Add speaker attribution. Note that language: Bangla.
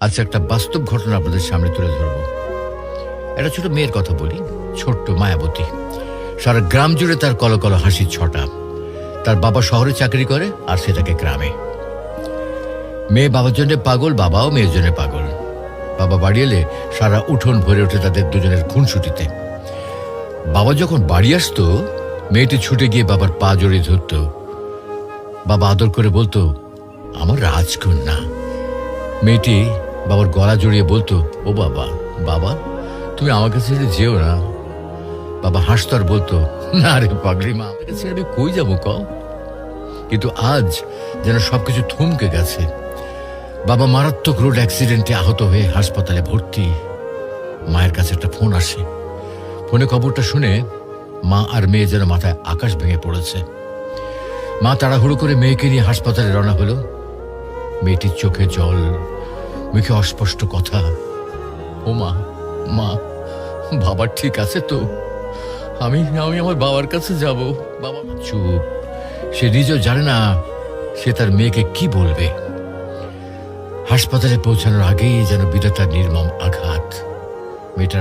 Speaker 1: আচ্ছা, একটা বাস্তব ঘটনা আপনাদের সামনে তুলে ধরব। একটা ছোট মেয়ের কথা বলি, ছোট্ট মায়াবতী। সারা গ্রাম জুড়ে তার কলকল হাসির ছটা। তার বাবা শহরে চাকরি করে আর সে থাকে গ্রামে। মেয়ে বাবার জন্য পাগল, বাবাও মেয়ের জন্য পাগল। বাবা বাড়ি এলে সারা উঠোন ভরে ওঠে তাদের দুজনের খুনসুটিতে। বাবা যখন বাড়ি আসতো, মেয়েটি ছুটে গিয়ে বাবার পা জড়িয়ে ধরত। বাবা আদর করে বলতো, আমার রাজকন্যা। মেয়েটি বাবার গলা জড়িয়ে বলতো, ও বাবা, বাবা তুমি আমার কাছে যেও না। বাবা হাসতো আর বলতো, না রে পাগলি মা, আমার কাছে আমি কই যাবো কও। কিন্তু আজ যেন সবকিছু থমকে গেছে। বাবা মারাত্মক রোড অ্যাক্সিডেন্টে আহত হয়ে হাসপাতালে ভর্তি। মায়ের কাছে একটা ফোন আসে। ফোনে খবরটা শুনে মা আর মেয়ে যেন মাথায় আকাশ ভেঙে পড়েছে। মা তাড়াহুড়ো করে মেয়েকে নিয়ে হাসপাতালে রওনা হলো। মেয়েটির চোখে জল, মুখে অস্পষ্ট কথা। ও মা, মা, বাবা ঠিক আছে তো? আমি আমি আমার বাবার কাছে যাব। বাবা চুপ। সে নিজেও জানে না সে তার মেয়েকে কি বলবে। হাসপাতালে পৌঁছানোর আগেই যেন বিধাতার নির্মম আঘাত। মেয়েটার